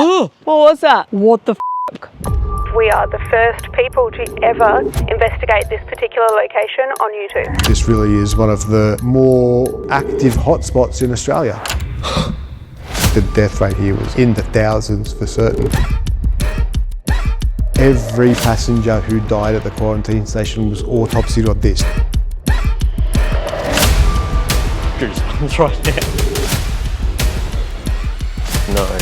What was that? What the f***? We are the first people to ever investigate this particular location on YouTube. This really is one of the more active hotspots in Australia. The death rate here was in the thousands for certain. Every passenger who died at the quarantine station was autopsied on this. Goosebumps right now. No.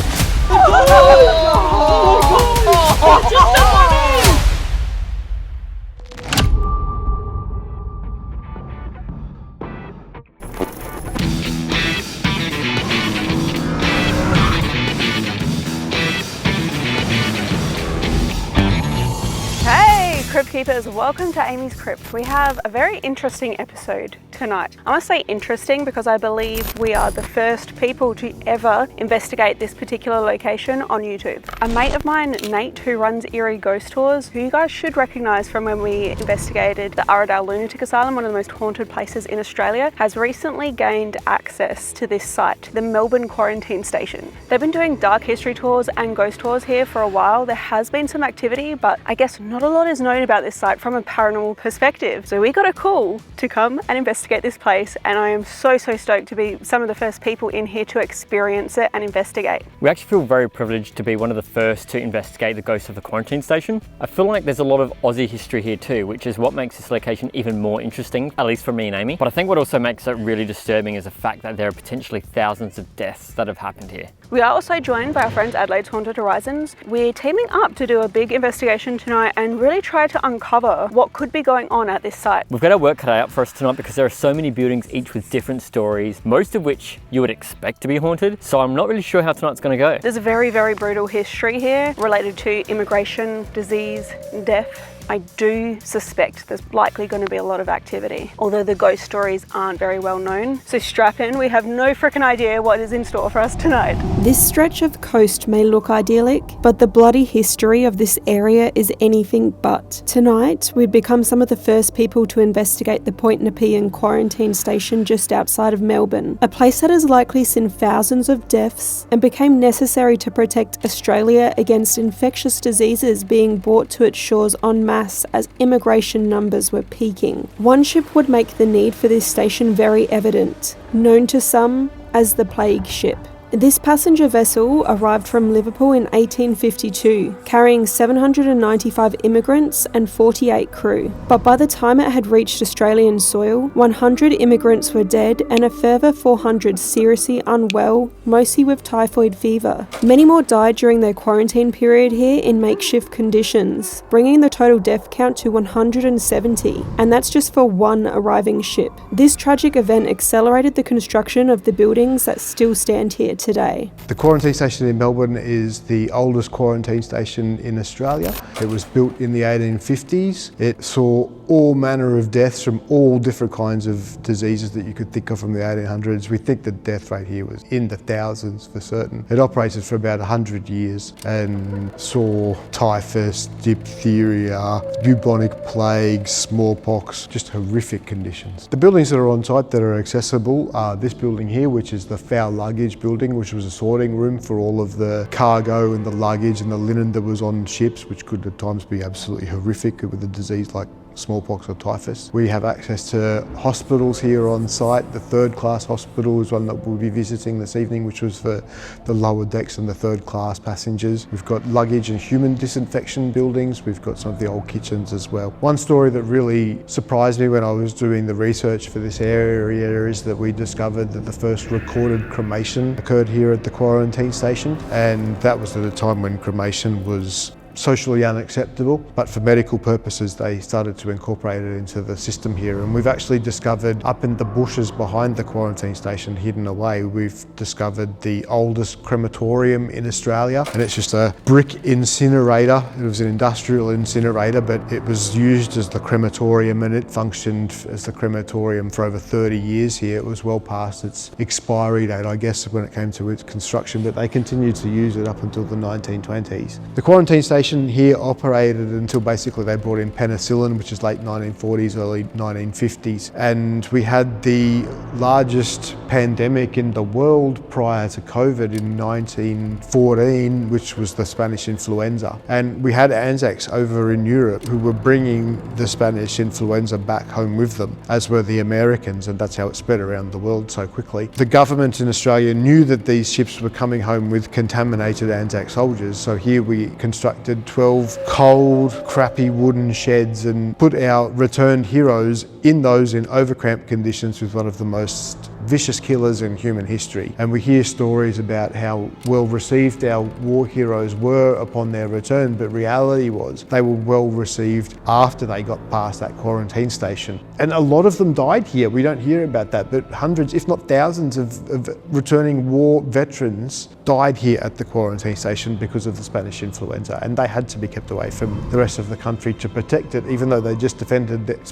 Hey Crypt Keepers, welcome to AmysCrypt. We have a very interesting episode tonight. I must say interesting because I believe we are the first people to ever investigate this particular location on YouTube. A mate of mine, Nate, who runs Eerie Ghost Tours, who you guys should recognise from when we investigated the Arradale Lunatic Asylum, one of the most haunted places in Australia, has recently gained access to this site, the Melbourne Quarantine Station. They've been doing dark history tours and ghost tours here for a while. There has been some activity, but I guess not a lot is known about this site from a paranormal perspective. So we got a call to come and investigate this place, and I am so stoked to be some of the first people in here to experience it and investigate. We actually feel very privileged to be one of the first to investigate the ghost of the quarantine station. I feel like there's a lot of Aussie history here too, which is what makes this location even more interesting, at least for me and Amy. But I think what also makes it really disturbing is the fact that there are potentially thousands of deaths that have happened here. We are also joined by our friends Adelaide's Haunted Horizons. We're teaming up to do a big investigation tonight and really try to uncover what could be going on at this site. We've got our work cut out for us tonight because there are so many buildings, each with different stories, most of which you would expect to be haunted. So I'm not really sure how tonight's going to go. There's a very brutal history here related to immigration, disease, death. I do suspect there's likely going to be a lot of activity, although the ghost stories aren't very well known. So strap in, we have no frickin' idea what is in store for us tonight. This stretch of coast may look idyllic, but the bloody history of this area is anything but. Tonight, we'd become some of the first people to investigate the Point Nepean quarantine station just outside of Melbourne, a place that has likely seen thousands of deaths and became necessary to protect Australia against infectious diseases being brought to its shores en masse as immigration numbers were peaking. One ship would make the need for this station very evident, known to some as the Plague Ship. This passenger vessel arrived from Liverpool in 1852, carrying 795 immigrants and 48 crew. But by the time it had reached Australian soil, 100 immigrants were dead and a further 400 seriously unwell, mostly with typhoid fever. Many more died during their quarantine period here in makeshift conditions, bringing the total death count to 170, and that's just for one arriving ship. This tragic event accelerated the construction of the buildings that still stand here today. The quarantine station in Melbourne is the oldest quarantine station in Australia. It was built in the 1850s. It saw all manner of deaths from all different kinds of diseases that you could think of from the 1800s. We think the death rate here was in the thousands for certain. It operated for about 100 years and saw typhus, diphtheria, bubonic plague, smallpox, just horrific conditions. The buildings that are on site that are accessible are this building here, which is the foul luggage building, which was a sorting room for all of the cargo and the luggage and the linen that was on ships, which could at times be absolutely horrific with a disease like smallpox or typhus. We have access to hospitals here on site. The third class hospital is one that we'll be visiting this evening, which was for the lower decks and the third class passengers. We've got luggage and human disinfection buildings. We've got some of the old kitchens as well. One story that really surprised me when I was doing the research for this area is that we discovered that the first recorded cremation occurred here at the quarantine station, and that was at a time when cremation was socially unacceptable, but for medical purposes they started to incorporate it into the system here. And we've actually discovered up in the bushes behind the quarantine station, hidden away, we've discovered the oldest crematorium in Australia, and it's just a brick incinerator. It was an industrial incinerator, but it was used as the crematorium, and it functioned as the crematorium for over 30 years here. It was well past its expiry date, I guess, when it came to its construction, but they continued to use it up until the 1920s. The quarantine station station here operated until basically they brought in penicillin, which is late 1940s, early 1950s. And we had the largest pandemic in the world prior to COVID in 1914, which was the Spanish influenza. And we had Anzacs over in Europe who were bringing the Spanish influenza back home with them, as were the Americans, and that's how it spread around the world so quickly. The government in Australia knew that these ships were coming home with contaminated Anzac soldiers, so here we constructed 12 cold, crappy wooden sheds and put our returned heroes in those in overcramped conditions with one of the most vicious killers in human history. And we hear stories about how well received our war heroes were upon their return, but reality was they were well received after they got past that quarantine station. And a lot of them died here. We don't hear about that, but hundreds, if not thousands of returning war veterans died here at the quarantine station because of the Spanish influenza, and they had to be kept away from the rest of the country to protect it, even though they just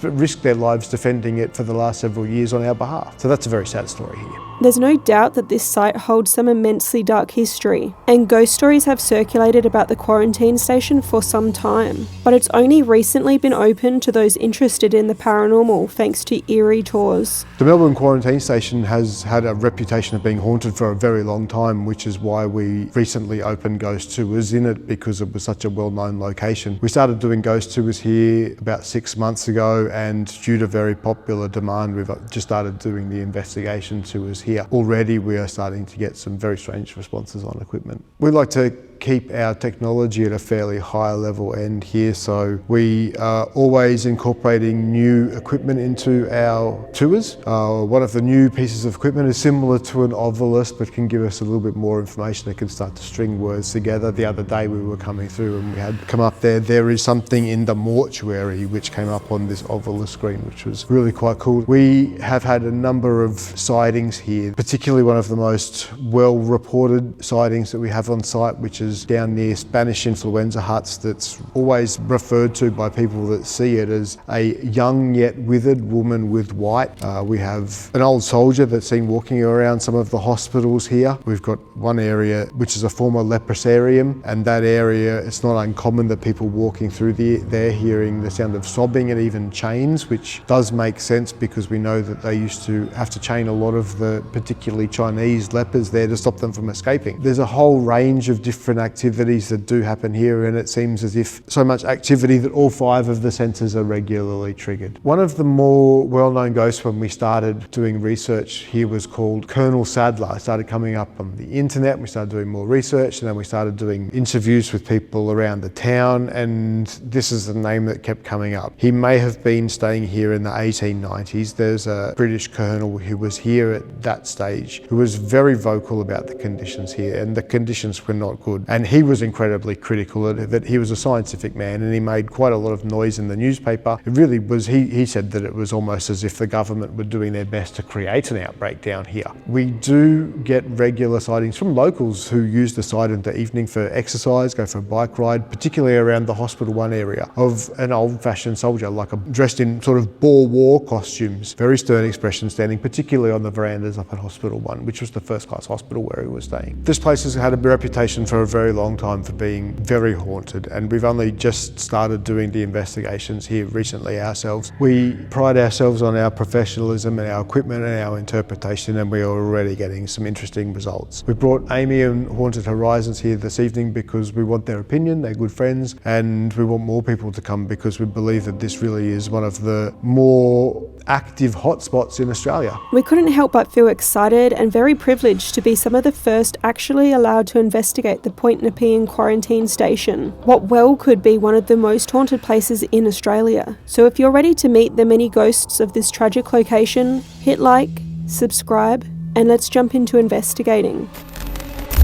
risked their lives defending it for the last several years on our behalf. So that's a very sad story here. There's no doubt that this site holds some immensely dark history, and ghost stories have circulated about the quarantine station for some time, but it's only recently been open to those interested in the paranormal thanks to eerie tours. The Melbourne Quarantine Station has had a reputation of being haunted for a very long time, which is why we recently opened ghost tours in it, because it was such a well-known location. We started doing ghost tours here about 6 months ago, and due to very popular demand, we've just started doing the investigation tours here. Already we are starting to get some very strange responses on equipment. We like to keep our technology at a fairly high level end here, so we are always incorporating new equipment into our tours. One of the new pieces of equipment is similar to an ovilus but can give us a little bit more information. It can start to string words together. The other day we were coming through and we had come up there is something in the mortuary which came up on this ovilus screen, which was really quite cool. We have had a number of sightings here, particularly one of the most well reported sightings that we have on site, which is down near Spanish influenza huts, that's always referred to by people that see it as a young yet withered woman with white. We have an old soldier that's seen walking around some of the hospitals here. We've got one area which is a former leprosarium, and that area, it's not uncommon that people walking through there hearing the sound of sobbing and even chains, which does make sense because we know that they used to have to chain a lot of the particularly Chinese lepers there to stop them from escaping. There's a whole range of different activities that do happen here, and it seems as if so much activity that all 5 of the senses are regularly triggered. One of the more well-known ghosts when we started doing research here was called Colonel Sadler. It started coming up on the internet, we started doing more research, and then we started doing interviews with people around the town, and this is the name that kept coming up. He may have been staying here in the 1890s. There's a British colonel who was here at that stage who was very vocal about the conditions here, and the conditions were not good. And he was incredibly critical of it. He was a scientific man and he made quite a lot of noise in the newspaper. It really was, he said that it was almost as if the government were doing their best to create an outbreak down here. We do get regular sightings from locals who use the site in the evening for exercise, go for a bike ride, particularly around the Hospital 1 area, of an old-fashioned soldier, dressed in sort of Boer War costumes, very stern expression, standing particularly on the verandas up at Hospital 1, which was the first-class hospital where he was staying. This place has had a reputation for a very long time for being very haunted, and we've only just started doing the investigations here recently ourselves. We pride ourselves on our professionalism and our equipment and our interpretation, and we are already getting some interesting results. We brought Amy and Haunted Horizons here this evening because we want their opinion, they're good friends, and we want more people to come because we believe that this really is one of the more active hotspots in Australia. We couldn't help but feel excited and very privileged to be some of the first actually allowed to investigate the Point Nepean Quarantine Station, what well could be one of the most haunted places in Australia. So if you're ready to meet the many ghosts of this tragic location, hit like, subscribe, and let's jump into investigating.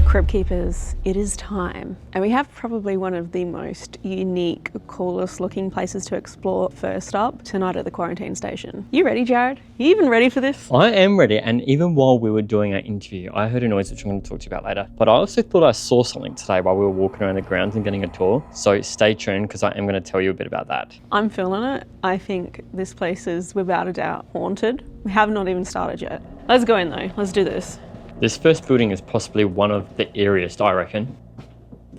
Crypt Keepers, it is time. And we have probably one of the most unique, coolest looking places to explore first up tonight at the quarantine station. You ready, Jared? You even ready for this? I am ready, and even while we were doing our interview, I heard a noise which I'm going to talk to you about later. But I also thought I saw something today while we were walking around the grounds and getting a tour. So stay tuned because I am going to tell you a bit about that. I'm feeling it. I think this place is without a doubt haunted. We have not even started yet. Let's go in though. Let's do this. This first building is possibly one of the eeriest, I reckon.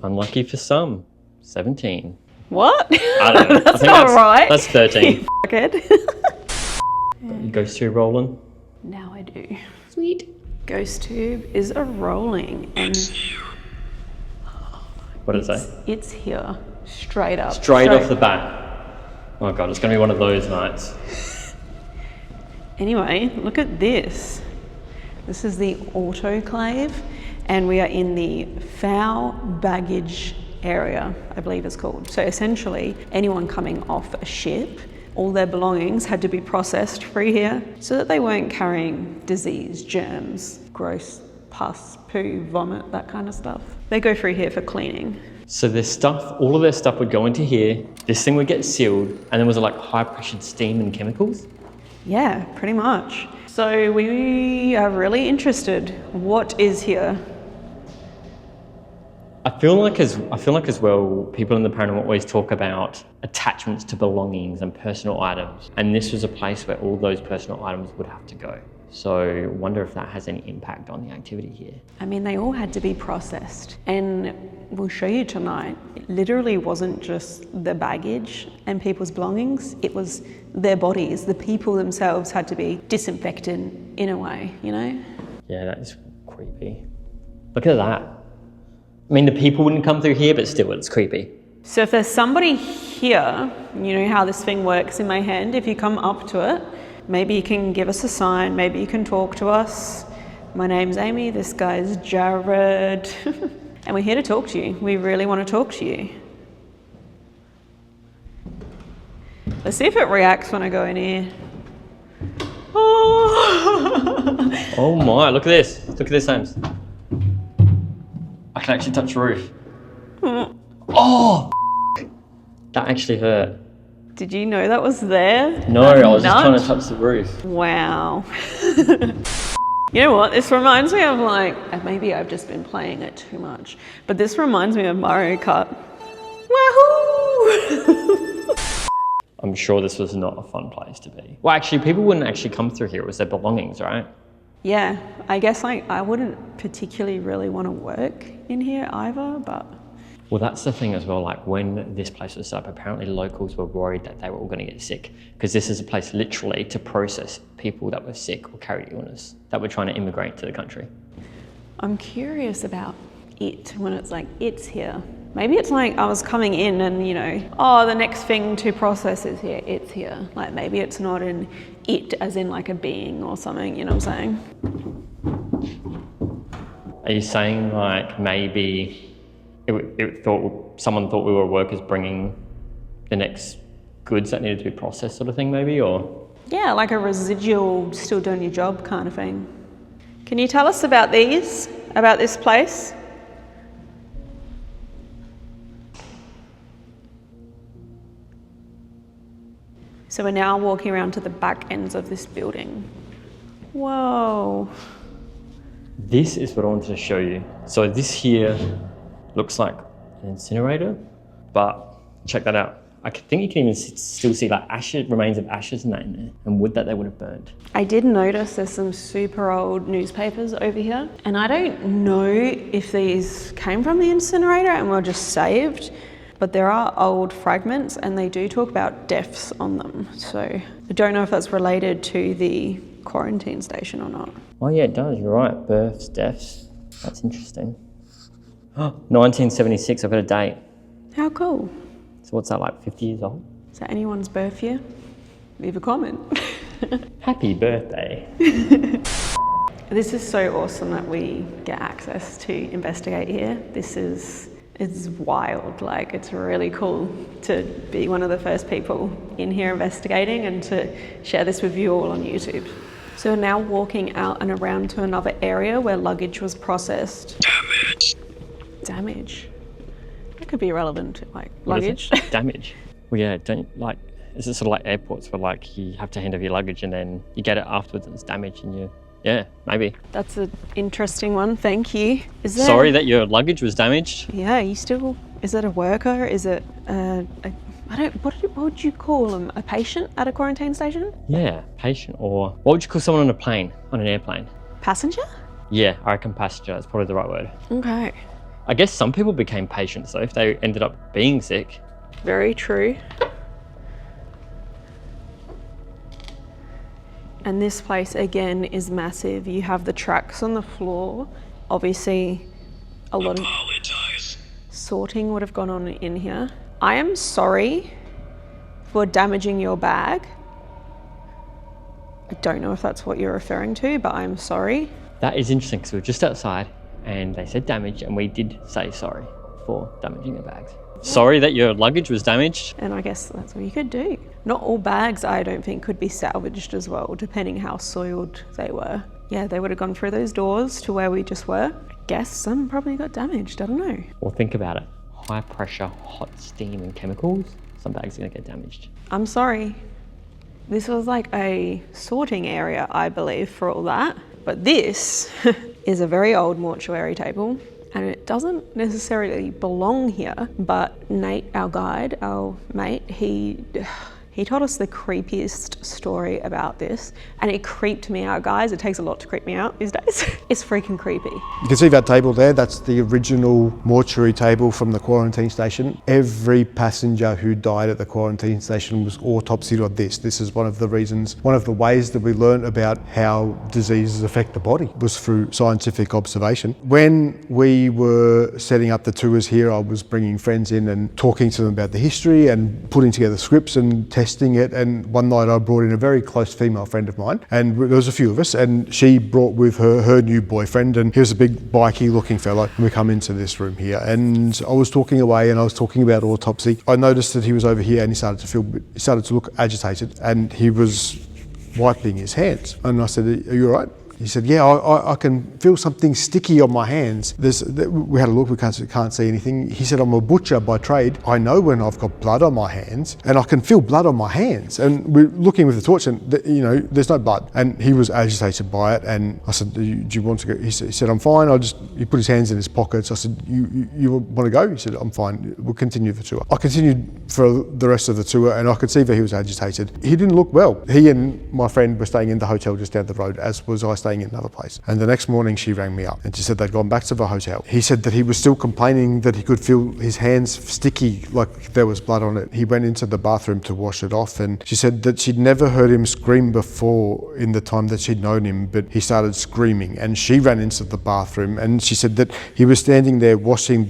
Unlucky for some. 17. What? I don't know. That's not right. That's 13. Fuckhead. Ghost tube rolling. Now I do. Sweet. Ghost tube is a rolling and What did it say? it's here. Straight up. Straight off the bat. Oh god, it's going to be one of those nights. Anyway, look at this. This is the autoclave, and we are in the foul baggage area, I believe it's called. So essentially, anyone coming off a ship, all their belongings had to be processed through here so that they weren't carrying disease, germs, gross pus, poo, vomit, that kind of stuff. They go through here for cleaning. So their stuff, all of their stuff would go into here, this thing would get sealed, and then was it like high pressured steam and chemicals? Yeah, pretty much. So we are really interested. What is here? I feel like as well, people in the paranormal always talk about attachments to belongings and personal items. And this was a place where all those personal items would have to go. So I wonder if that has any impact on the activity here. I mean, they all had to be processed. And we'll show you tonight, it literally wasn't just the baggage and people's belongings, it was their bodies. The people themselves had to be disinfected in a way, you know? Yeah, that is creepy. Look at that. I mean, the people wouldn't come through here, but still, it's creepy. So if there's somebody here, you know how this thing works in my hand, if you come up to it, maybe you can give us a sign, maybe you can talk to us. My name's Amy, this guy's Jared. And we're here to talk to you. We really want to talk to you. Let's see if it reacts when I go in here. Oh, Oh my, look at this. Look at this, Ames. I can actually touch the roof. Oh, that actually hurt. Did you know that was there? No, I was just trying to touch the roof. Wow. You know what? This reminds me of maybe I've just been playing it too much, but this reminds me of Mario Kart. Wahoo! I'm sure this was not a fun place to be. Well, actually, people wouldn't actually come through here. It was their belongings, right? Yeah, I guess I wouldn't particularly really want to work in here either, but... Well, that's the thing as well, like when this place was set up, apparently locals were worried that they were all going to get sick because this is a place literally to process people that were sick or carried illness that were trying to immigrate to the country. I'm curious about it when it's like, it's here. Maybe it's like I was coming in and, you know, oh, the next thing to process is here, it's here. Like maybe it's not an it as in like a being or something, you know what I'm saying? Are you saying like maybe someone thought we were workers bringing the next goods that needed to be processed sort of thing maybe, or? Yeah, like a residual still doing your job kind of thing. Can you tell us about this place? So we're now walking around to the back ends of this building. Whoa. This is what I wanted to show you. So this here looks like an incinerator, but check that out. I think you can even still see like remains of ashes and that in there, and wood that they would have burned. I did notice there's some super old newspapers over here, and I don't know if these came from the incinerator and were just saved, but there are old fragments and they do talk about deaths on them. So I don't know if that's related to the quarantine station or not. Oh yeah, it does, you're right. Births, deaths, that's interesting. 1976, I've got a date. How cool. So what's that, like 50 years old? Is that anyone's birth year? Leave a comment. Happy birthday. This is so awesome that we get access to investigate here. It's wild, like it's really cool to be one of the first people in here investigating and to share this with you all on YouTube. So we're now walking out and around to another area where luggage was processed. Damage? That could be relevant to like luggage. Damage? Well yeah, is it sort of like airports where like you have to hand over your luggage and then you get it afterwards and it's damaged and yeah, maybe. That's an interesting one, thank you. Sorry that your luggage was damaged? Yeah, is it a worker? Is it what would you call them? A patient at a quarantine station? Yeah, patient, or what would you call someone on an airplane? Passenger? Yeah, I reckon passenger, that's probably the right word. Okay. I guess some people became patients though if they ended up being sick. Very true. And this place again is massive. You have the tracks on the floor. Obviously, a lot of sorting would have gone on in here. I am sorry for damaging your bag. I don't know if that's what you're referring to, but I'm sorry. That is interesting because we were just outside and they said damage and we did say sorry for damaging the bags. Sorry that your luggage was damaged. And I guess that's what you could do. Not all bags, I don't think, could be salvaged as well, depending how soiled they were. Yeah, they would have gone through those doors to where we just were. I guess some probably got damaged, I don't know. Well, think about it. High pressure, hot steam and chemicals. Some bags are gonna get damaged. I'm sorry. This was like a sorting area, I believe, for all that. But this is a very old mortuary table. And it doesn't necessarily belong here, but Nate, our guide, our mate, he told us the creepiest story about this, and it creeped me out, guys. It takes a lot to creep me out these days. It's freaking creepy. You can see that table there, that's the original mortuary table from the quarantine station. Every passenger who died at the quarantine station was autopsied on this. This is one of the reasons, one of the ways that we learned about how diseases affect the body was through scientific observation. When we were setting up the tours here, I was bringing friends in and talking to them about the history and putting together scripts and testing it. And one night I brought in a very close female friend of mine, and there was a few of us, and she brought with her her new boyfriend, and he was a big bikey looking fella. And we come into this room here, and I was talking away and I was talking about autopsy. I noticed that he was over here and he started to look agitated, and he was wiping his hands. And I said, "Are you all right?" He said, "Yeah, I can feel something sticky on my hands." We had a look, we can't see anything. He said, "I'm a butcher by trade. I know when I've got blood on my hands, and I can feel blood on my hands." And we're looking with the torch, and there's no blood. And he was agitated by it. And I said, "Do you want to go?" He said, "I'm fine." He put his hands in his pockets. I said, "You want to go?" He said, "I'm fine. We'll continue the tour." I continued for the rest of the tour, and I could see that he was agitated. He didn't look well. He and my friend were staying in the hotel just down the road, as was I staying in another place. And the next morning she rang me up and she said they'd gone back to the hotel. He said that he was still complaining that he could feel his hands sticky, like there was blood on it. He went into the bathroom to wash it off, and she said that she'd never heard him scream before in the time that she'd known him, but he started screaming, and she ran into the bathroom, and she said that he was standing there washing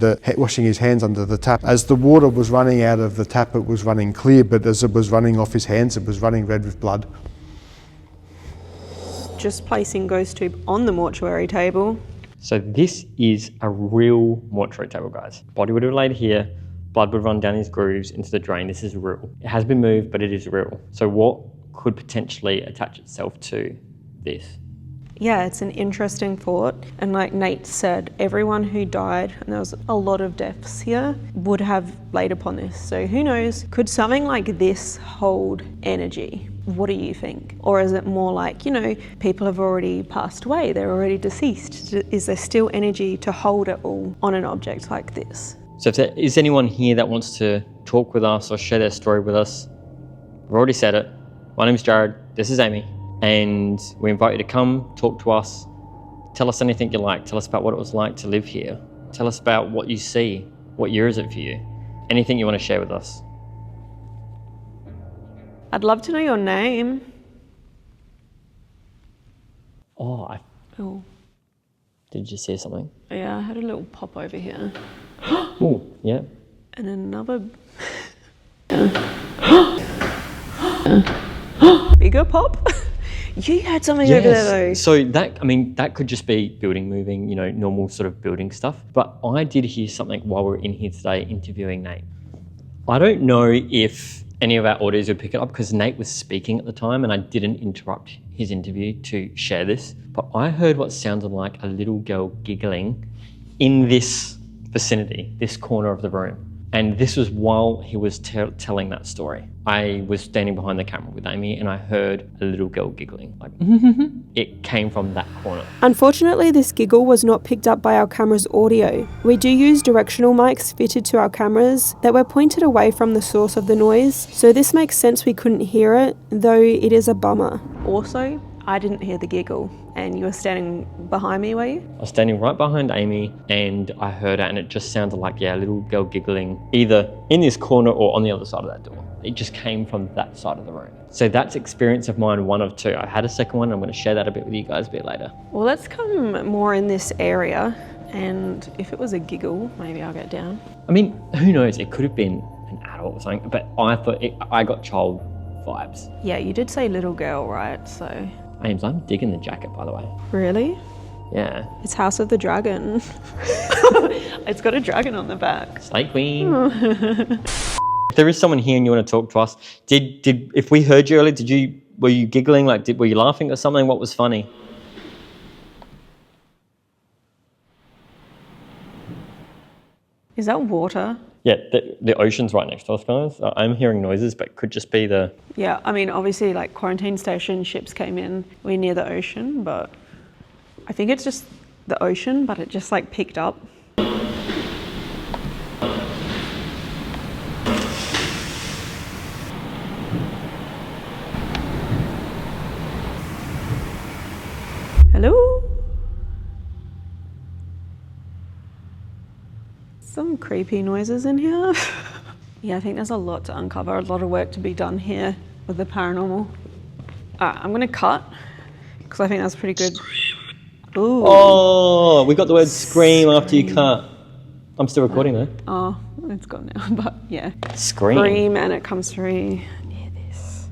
his hands under the tap. As the water was running out of the tap, it was running clear, but as it was running off his hands, it was running red with blood. Just placing GhostTube on the mortuary table. So this is a real mortuary table, guys. Body would have laid here, blood would run down his grooves into the drain. This is real. It has been moved, but it is real. So what could potentially attach itself to this? Yeah, it's an interesting thought. And like Nate said, everyone who died, and there was a lot of deaths here, would have laid upon this. So who knows, could something like this hold energy? What do you think? Or is it more like, people have already passed away, they're already deceased. Is there still energy to hold it all on an object like this? So if there is anyone here that wants to talk with us or share their story with us, we've already said it. My name's Jared, this is Amy, and we invite you to come, talk to us, tell us anything you like, tell us about what it was like to live here, tell us about what you see, what year is it for you, anything you want to share with us. I'd love to know your name. Oh. Oh. Did you see something? Yeah, I had a little pop over here. Oh, yeah. And another... Bigger pop? You had something over there though. So that could just be building moving, normal sort of building stuff. But I did hear something while we were in here today interviewing Nate. I don't know if any of our audios would pick it up because Nate was speaking at the time and I didn't interrupt his interview to share this. But I heard what sounded like a little girl giggling in this vicinity, this corner of the room. And this was while he was telling that story. I was standing behind the camera with Amy and I heard a little girl giggling. Like, it came from that corner. Unfortunately, this giggle was not picked up by our camera's audio. We do use directional mics fitted to our cameras that were pointed away from the source of the noise, so this makes sense we couldn't hear it, though it is a bummer. Also, I didn't hear the giggle, and you were standing behind me, were you? I was standing right behind Amy and I heard it, and it just sounded like, a little girl giggling either in this corner or on the other side of that door. It just came from that side of the room. So that's experience of mine, 1 of 2. I had a second one. I'm going to share that a bit with you guys a bit later. Well, let's come more in this area, and if it was a giggle, maybe I'll get down. I mean, who knows? It could have been an adult or something, but I thought I got child vibes. Yeah, you did say little girl, right? So. Ames, I'm digging the jacket, by the way. Really? Yeah. It's House of the Dragon. It's got a dragon on the back. Slay Queen. If there is someone here and you want to talk to us, if we heard you earlier, were you giggling? Were you laughing or something? What was funny? Is that water? Yeah, the ocean's right next to us, guys. I'm hearing noises, but it could just be the... Yeah, I mean, obviously, like, quarantine station, ships came in. We're near the ocean, but I think it's just the ocean, but it just, like, picked up. Hello? Some creepy noises in here. Yeah, I think there's a lot to uncover, a lot of work to be done here with the paranormal. I'm gonna cut, because I think that's pretty good. Ooh. Oh, we got the word scream after you cut. I'm still recording though. Oh, it's gone now, but yeah. Scream. Scream, and it comes through near this.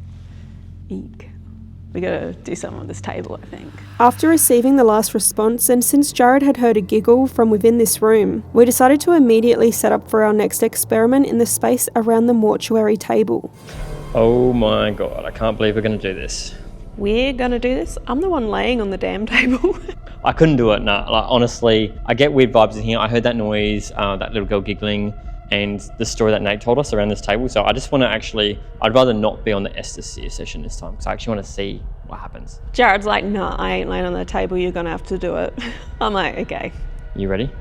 Eek. We gotta do something on this table, I think. After receiving the last response, and since Jared had heard a giggle from within this room, we decided to immediately set up for our next experiment in the space around the mortuary table. Oh my God, I can't believe we're gonna do this. We're gonna do this? I'm the one laying on the damn table. I couldn't do it, no. Like, honestly, I get weird vibes in here. I heard that noise, that little girl giggling, and the story that Nate told us around this table. So I just want to I'd rather not be on the Esther Sear session this time, because I actually want to see what happens. Jared's like, nah, I ain't laying on the table, you're gonna have to do it. I'm like, okay. You ready?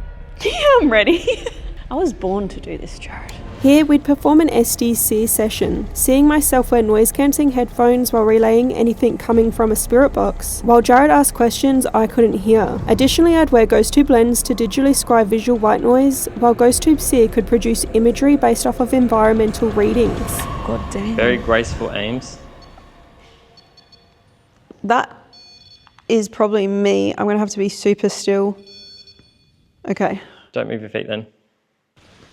Yeah, I'm ready. I was born to do this, Jared. Here, we'd perform an SDC session, seeing myself wear noise-cancelling headphones while relaying anything coming from a spirit box. While Jared asked questions I couldn't hear. Additionally, I'd wear GhostTube Lens to digitally scribe visual white noise, while GhostTube Sear could produce imagery based off of environmental readings. God damn. Very graceful aims. That is probably me. I'm gonna have to be super still. Okay. Don't move your feet then.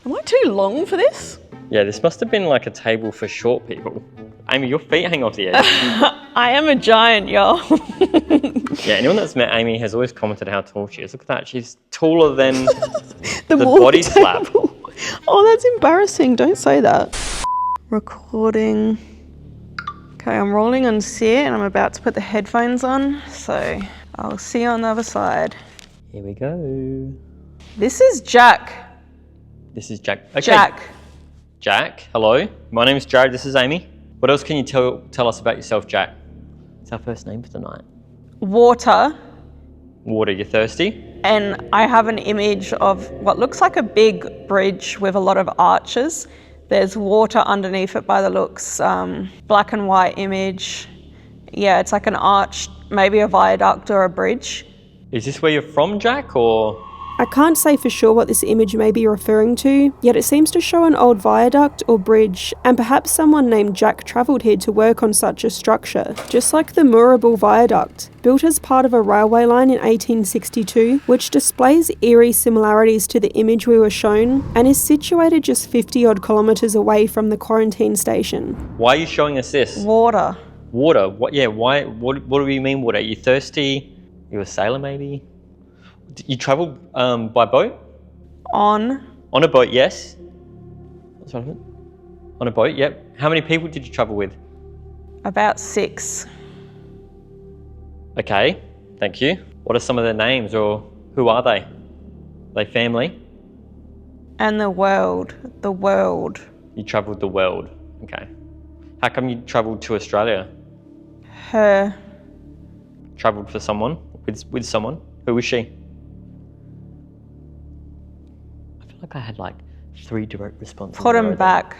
Am I too long for this? Yeah, this must have been like a table for short people. Amy, your feet hang off the edge. I am a giant, y'all. Yeah, anyone that's met Amy has always commented how tall she is. Look at that, she's taller than the wall body table. slab. Oh, that's embarrassing. Don't say that. Recording. Okay, I'm rolling on Sear and I'm about to put the headphones on, so I'll see you on the other side. Here we go. This is Jack. This is Jack. Okay. Jack. Hello. My name is Jared. This is Amy. What else can you tell us about yourself, Jack? It's our first name for the night. Water. Water, you thirsty? And I have an image of what looks like a big bridge with a lot of arches. There's water underneath it by the looks. Black and white image. Yeah, it's like an arch, maybe a viaduct or a bridge. Is this where you're from, Jack, or? I can't say for sure what this image may be referring to, yet it seems to show an old viaduct or bridge, and perhaps someone named Jack travelled here to work on such a structure, just like the Moorabool Viaduct, built as part of a railway line in 1862, which displays eerie similarities to the image we were shown, and is situated just 50 odd kilometres away from the quarantine station. Why are you showing us this? Water. Water? What? Yeah, why? What do you mean water? Are you thirsty? You a sailor maybe? You travelled by boat? On a boat, yes. That's right. On a boat, yep. How many people did you travel with? About 6. Okay, thank you. What are some of their names, or who are they? Are they family? And the world. You travelled the world, okay. How come you travelled to Australia? Her. Travelled for someone, with someone? Who was she? I feel like I had like 3 direct responses. Put him back.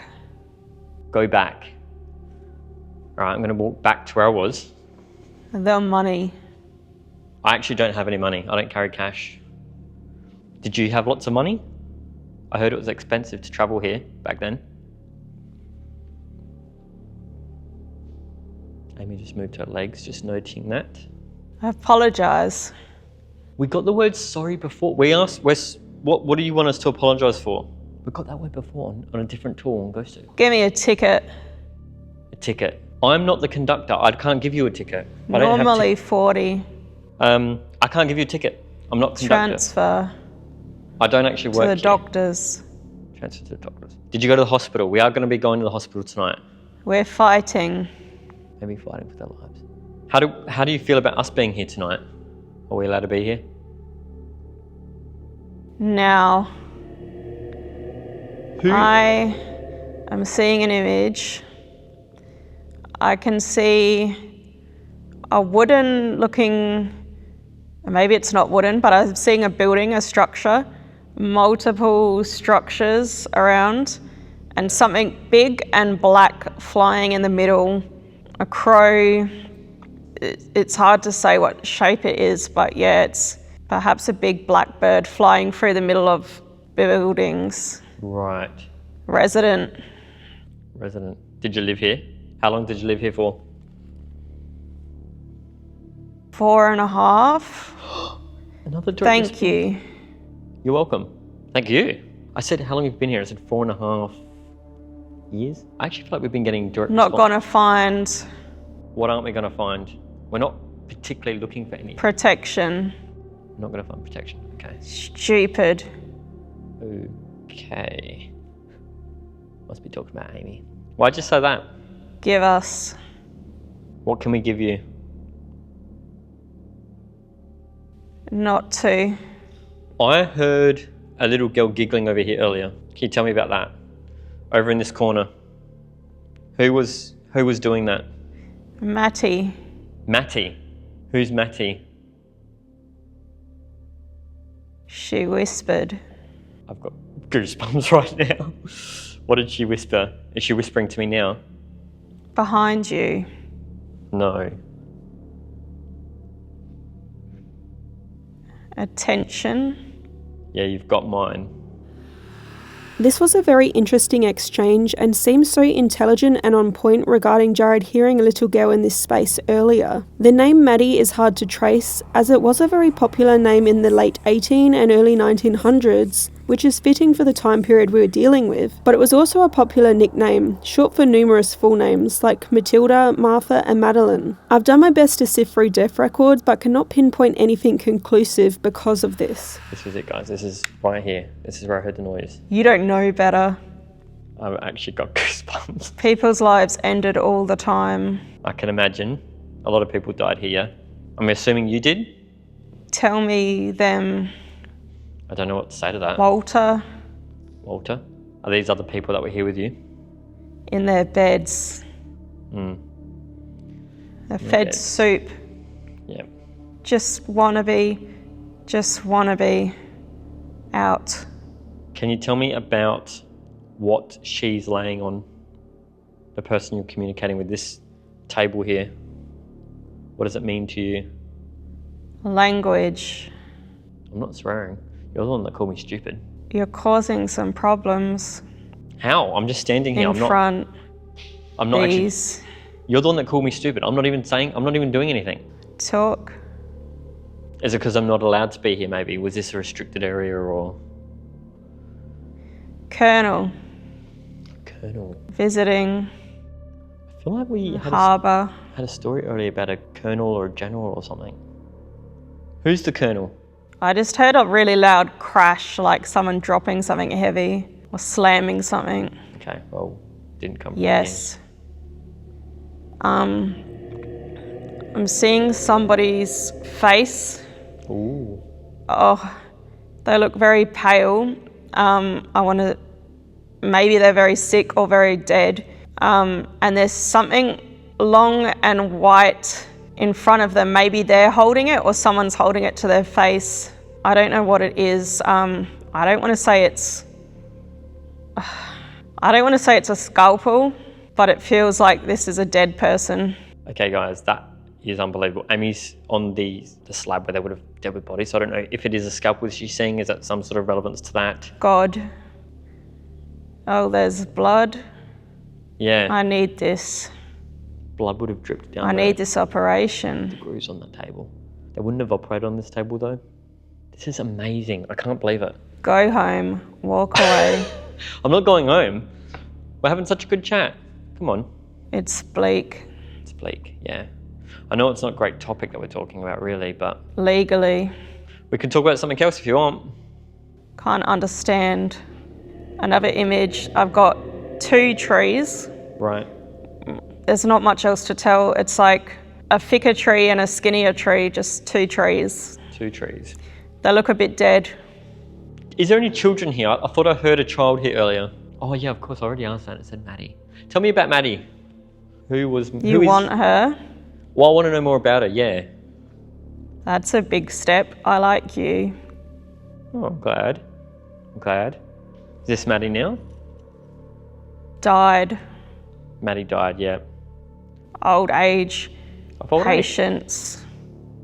Go back. All right, I'm gonna walk back to where I was. The money. I actually don't have any money. I don't carry cash. Did you have lots of money? I heard it was expensive to travel here back then. Amy just moved her legs, just noting that. I apologise. We got the word sorry before. We asked, what do you want us to apologise for? We got that word before on a different tour on GhostTube. Give me a ticket. A ticket. I'm not the conductor. I can't give you a ticket. Normally 40. I can't give you a ticket. I'm not conductor. Transfer. I don't actually work to the here. Doctors. Transfer to the doctors. Did you go to the hospital? We are going to be going to the hospital tonight. We're fighting. Maybe fighting for their lives. How do you feel about us being here tonight? Are we allowed to be here? Now, I am seeing an image. I can see a wooden looking, maybe it's not wooden, but I'm seeing a building, a structure, multiple structures around, and something big and black flying in the middle. A crow. It's hard to say what shape it is, but yeah, it's perhaps a big black bird flying through the middle of buildings. Right. Resident. Did you live here? How long did you live here for? 4.5. Another direct Thank response. you. You're welcome. Thank you. I said, how long have you been here? I said 4.5 years. I actually feel like we've been getting direct Not response. gonna find What aren't we going to find? We're not particularly looking for any. protection. We're not going to find protection. Okay. Stupid. Okay. Must be talking about Amy. Why'd you say that? Give us. What can we give you? Not to. I heard a little girl giggling over here earlier. Can you tell me about that? Over in this corner. Who was doing that? Matty. Matty. Who's Matty? She whispered. I've got goosebumps right now. What did she whisper? Is she whispering to me now? Behind you. No. Attention. Yeah, you've got mine. This was a very interesting exchange and seems so intelligent and on point regarding Jared hearing a little girl in this space earlier. The name Maddie is hard to trace, as it was a very popular name in the late 18 and early 1900s, which is fitting for the time period we were dealing with, but it was also a popular nickname, short for numerous full names like Matilda, Martha and Madeline. I've done my best to sift through death records, but cannot pinpoint anything conclusive because of this. This was it, guys. This is right here. This is where I heard the noise. You don't know better. I've actually got goosebumps. People's lives ended all the time. I can imagine. A lot of people died here. I'm assuming you did? Tell me them. I don't know what to say to that. Walter. Walter? Are these other people that were here with you? In their beds. They're fed beds. soup. Yeah. Just wanna be out. Can you tell me about what she's laying on? The person you're communicating with, this table here. What does it mean to you? Language. I'm not swearing. You're the one that called me stupid. You're causing some problems. How? I'm just standing here. In front. I'm not actually. These. You're the one that called me stupid. I'm not even doing anything. Talk. Is it because I'm not allowed to be here maybe? Was this a restricted area or? Colonel. Visiting. I feel like we Harbour. had a story earlier about a colonel or a general or something. Who's the colonel? I just heard a really loud crash, like someone dropping something heavy or slamming something. Okay, well, didn't come from Yes. I'm seeing somebody's face. here. Ooh. Oh, they look very pale. Maybe they're very sick or very dead. And there's something long and white in front of them. Maybe they're holding it or someone's holding it to their face. I don't know what it is. I don't want to say it's a scalpel, but it feels like this is a dead person. Okay guys, that is unbelievable. Amy's on the slab where they would have dealt with bodies, so I don't know if it is a scalpel she's seeing. Is that some sort of relevance to that? God. Oh, there's blood. Yeah. I need this. Blood would have dripped down. I need this operation. Grooves on that table. They wouldn't have operated on this table though. This is amazing. I can't believe it. Go home. Walk away. I'm not going home. We're having such a good chat. Come on. It's bleak. It's bleak, yeah. I know it's not a great topic that we're talking about really, but... Legally. We can talk about something else if you want. Can't understand. Another image. I've got 2 trees. Right. There's not much else to tell. It's like a thicker tree and a skinnier tree, just 2 trees. 2 trees. They look a bit dead. Is there any children here? I thought I heard a child here earlier. Oh yeah, of course, I already asked that. It said Maddie. Tell me about Maddie. Who want her? Well, I want to know more about her, yeah. That's a big step. I like you. Oh, I'm glad. I'm glad. Is this Maddie now? Died. Maddie died, yeah. Old age. Of old age? Patience.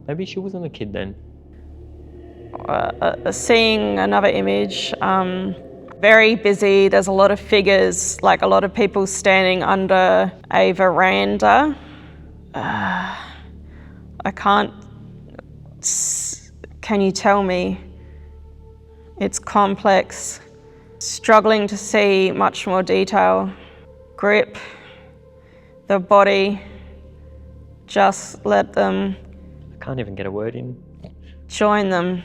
Maybe she wasn't a kid then. Seeing another image, very busy. There's a lot of figures, like a lot of people standing under a veranda. I can't... Can you tell me? It's complex. Struggling to see much more detail. Grip. The body. Just let them... I can't even get a word in. Join them.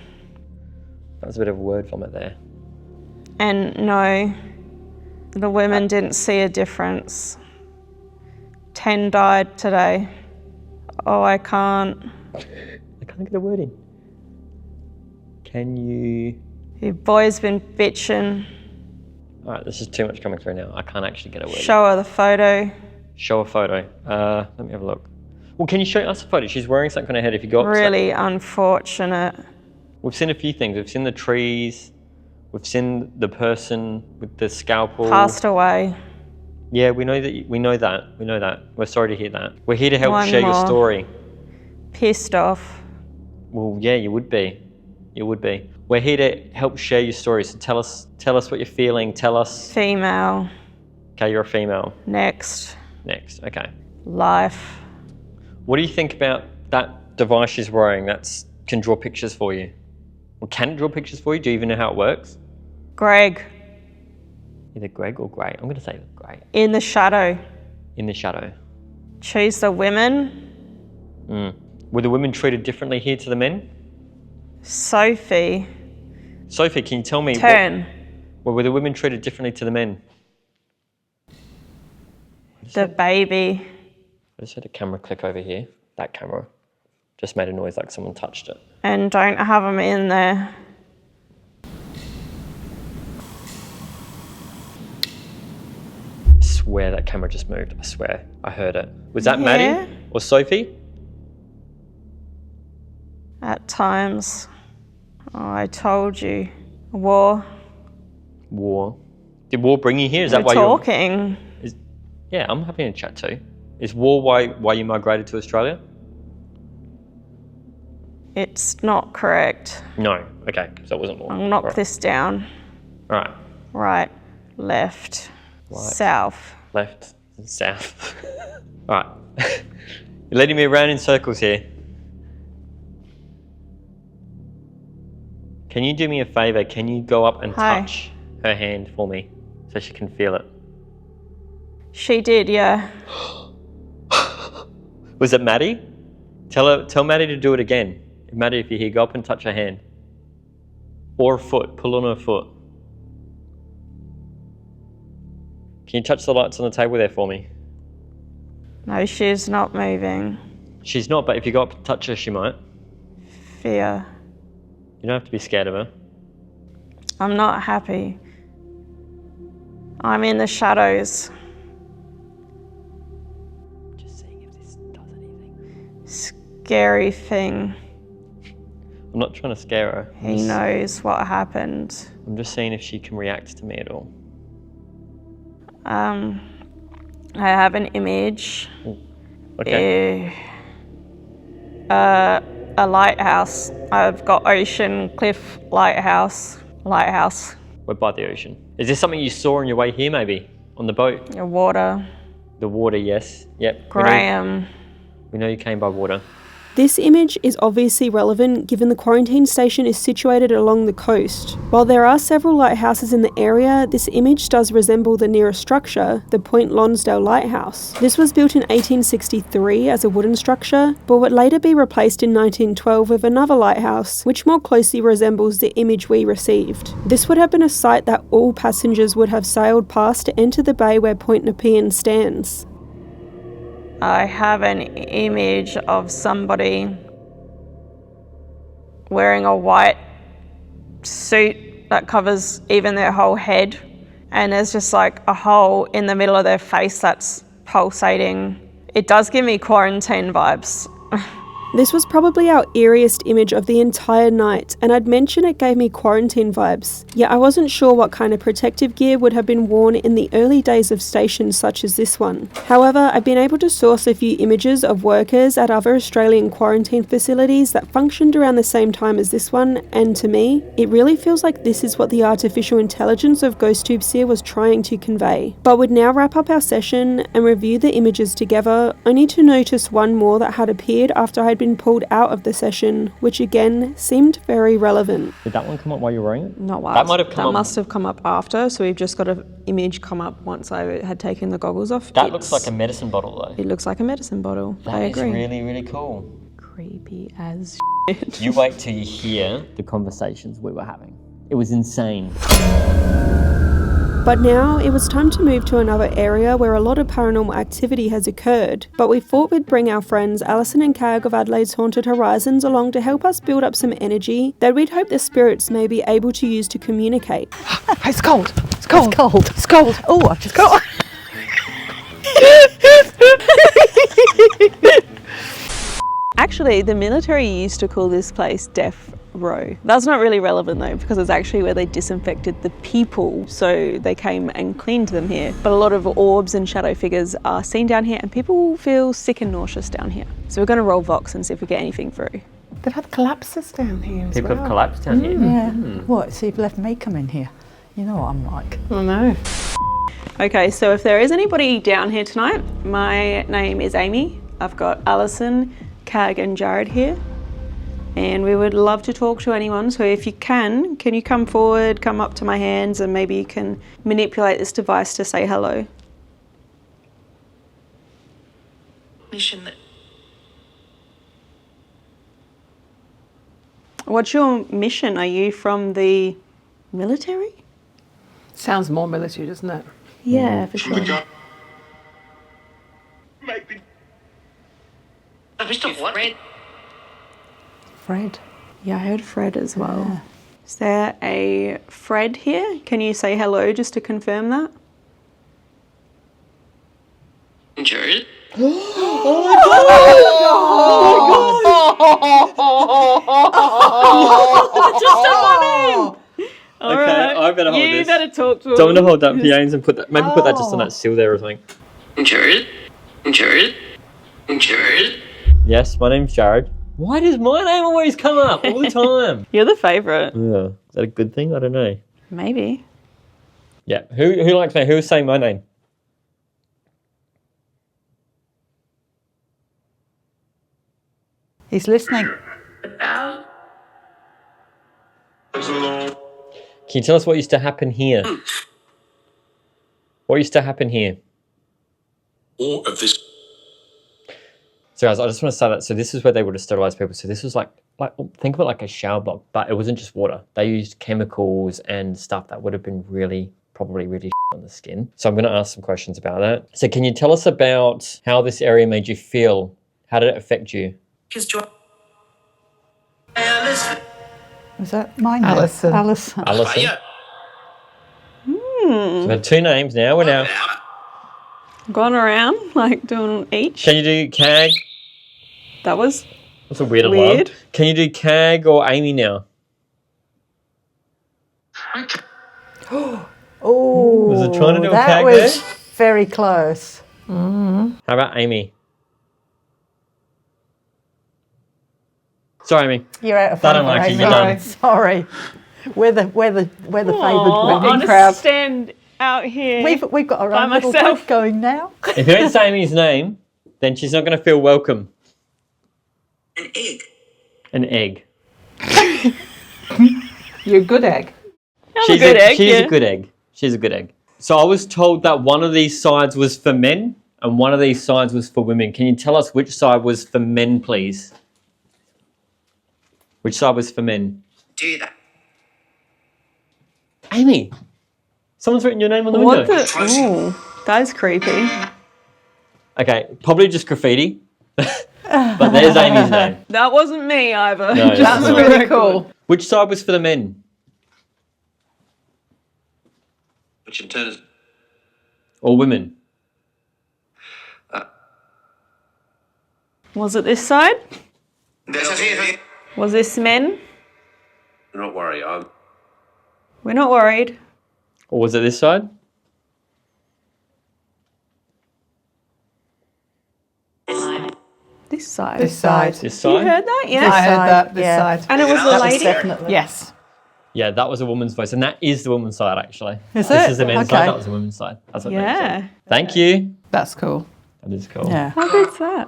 That was a bit of a word vomit there. And no, the women didn't see a difference. 10 died today. Oh, I can't. I can't get a word in. Can you... Your boy's been bitching. All right, this is too much coming through now. I can't actually get a word in. Show her the photo. Show a photo. Let me have a look. Well, can you show us a photo? She's wearing something on her head if you got... Really unfortunate. We've seen a few things. We've seen the trees. We've seen the person with the scalpel. Passed away. Yeah, we know that. We know that. We're sorry to hear that. We're here to help One share your more. story. Pissed off. Well, yeah, you would be. You would be. We're here to help share your story. So tell us what you're feeling. Tell us. Female. Okay, you're a female. Next. Next. Okay. Life. What do you think about that device she's wearing? That can draw pictures for you. Or can it draw pictures for you? Do you even know how it works? Greg. Either Greg or Grey. I'm going to say Grey. In the shadow. In the shadow. Choose the women. Were the women treated differently here to the men? Sophie. Sophie, can you tell me? Turn. Were the women treated differently to the men? The baby. I just had a camera click over here. That camera just made a noise like someone touched it. And don't have them in there. I swear that camera just moved. I swear. I heard it. Was that Maddie or Sophie? At times. Oh, I told you. War. War. Did war bring you here? Is that We're why talking. Yeah, I'm happy to chat too. Is war why you migrated to Australia? It's not correct. No. Okay, so it wasn't war. I'll knock this down. All right. Right, left, Right. south. Left and south. All right. You're leading me around in circles here. Can you do me a favour? Can you go up and touch her hand for me so she can feel it? She did, yeah. Was it Maddie? Tell Maddie to do it again. Maddie, if you're here, go up and touch her hand. Or a foot. Pull on her foot. Can you touch the lights on the table there for me? No, she's not moving. She's not, but if you go up and touch her, she might. Fear. You don't have to be scared of her. I'm not happy. I'm in the shadows. Just seeing if this does anything. Scary thing. I'm not trying to scare her. He knows what happened. I'm just seeing if she can react to me at all. I have an image. Okay. a lighthouse. I've got ocean, cliff, lighthouse. We're by the ocean. Is this something you saw on your way here, maybe? On the boat? Your water. The water, yes. Yep. Graham. We know you came by water. This image is obviously relevant given the quarantine station is situated along the coast. While there are several lighthouses in the area, this image does resemble the nearest structure, the Point Lonsdale Lighthouse. This was built in 1863 as a wooden structure, but would later be replaced in 1912 with another lighthouse, which more closely resembles the image we received. This would have been a site that all passengers would have sailed past to enter the bay where Point Nepean stands. I have an image of somebody wearing a white suit that covers even their whole head, and there's just like a hole in the middle of their face that's pulsating. It does give me quarantine vibes. This was probably our eeriest image of the entire night, and I'd mention it gave me quarantine vibes. Yet I wasn't sure what kind of protective gear would have been worn in the early days of stations such as this one. However, I've been able to source a few images of workers at other Australian quarantine facilities that functioned around the same time as this one, and to me, it really feels like this is what the artificial intelligence of GhostTube Seer was trying to convey. But we'd now wrap up our session and review the images together, only to notice one more that had appeared after I'd been pulled out of the session, which again seemed very relevant. Did that one come up while you were wearing it? Not while. That might have come up. Must have come up after, so we've just got an image come up once I had taken the goggles off. That looks like a medicine bottle though. It looks like a medicine bottle. I That is agree. really, really cool. Creepy as shit. You wait till you hear the conversations we were having. It was insane. But now it was time to move to another area where a lot of paranormal activity has occurred, but we thought we'd bring our friends Alison and Cag of Adelaide's Haunted Horizons along to help us build up some energy that we'd hope the spirits may be able to use to communicate. It's cold. It's cold. It's cold. It's cold. Oh, I've just got. Actually, the military used to call this place Death Row. That's not really relevant though, because it's actually where they disinfected the people, so they came and cleaned them here. But a lot of orbs and shadow figures are seen down here, and people feel sick and nauseous down here. So we're going to roll Vox and see if we get anything through. They've had collapses down here as People well. have collapsed down here. Yeah. What? So you've left me come in here? You know what I'm like. I know. Okay, so if there is anybody down here tonight, my name is Amy. I've got Alison, Cag and Jared here. And we would love to talk to anyone, so if you can you come forward, come up to my hands, and maybe you can manipulate this device to say hello. Mission. What's your mission? Are you from the military? Sounds more military, doesn't it? Yeah, for sure. Mr. What? Fred. Yeah, I heard Fred as well. Yeah. Is there a Fred here? Can you say hello just to confirm that? Jared? All Okay, right. I better hold you this. better talk to him. Do you want to hold that for James and put that, maybe put that just on that sill there or something? Jared? Jared? Jared? Yes, my name's Jared. Why does my name always come up all the time? You're the favourite. Yeah, is that a good thing? I don't know. Maybe. Yeah, who likes me? Who was saying my name? He's listening. Al? Can you tell us what used to happen here? What used to happen here? All of this. So guys, I just want to say that, so this is where they would have sterilized people. So this was like think of it like a shower block, but it wasn't just water. They used chemicals and stuff that would have been probably really on the skin. So I'm going to ask some questions about that. So can you tell us about how this area made you feel? How did it affect you? Was that my name? Alison. Alison. Alison? So we had two names now. We're now. Gone around, like doing each. Can you do Cag? That was That's a weird weird. alarm. Can you do Cag or Amy now? Oh, Was it trying to do a that Cag was there? very close. How about Amy? Sorry, Amy. You're out of That favour. unlucky, Amy. you're done. Sorry. We're the favoured I'll women just crowd. stand out here. We've got our by own little myself. group going now. If you don't say Amy's name, then she's not going to feel welcome. An egg. An egg. You're a good egg. I'm a good egg, She's yeah. a good egg. She's a good egg. So I was told that one of these sides was for men and one of these sides was for women. Can you tell us which side was for men, please? Which side was for men? Do that. Amy, someone's written your name on the What window. the? Ooh, that's creepy. Okay, probably just graffiti. But there's Amy's name. That wasn't me either. No, Just that's for the really record. cool. Which side was for the men? Which in turn is Or women? Was it this side? Do Was this men? not worry. We're not worried. Or was it this side? This side. This side. This You side? heard that? Yeah. I heard that. This yeah. side. And it was the That was lady. definitely. Yes. Yeah, that was a woman's voice. And that is the woman's side, actually. Is This it? is the men's Okay. side. That was the women's side. That's what they Yeah. said. Thank you. That's cool. That is cool. Yeah. How good's that?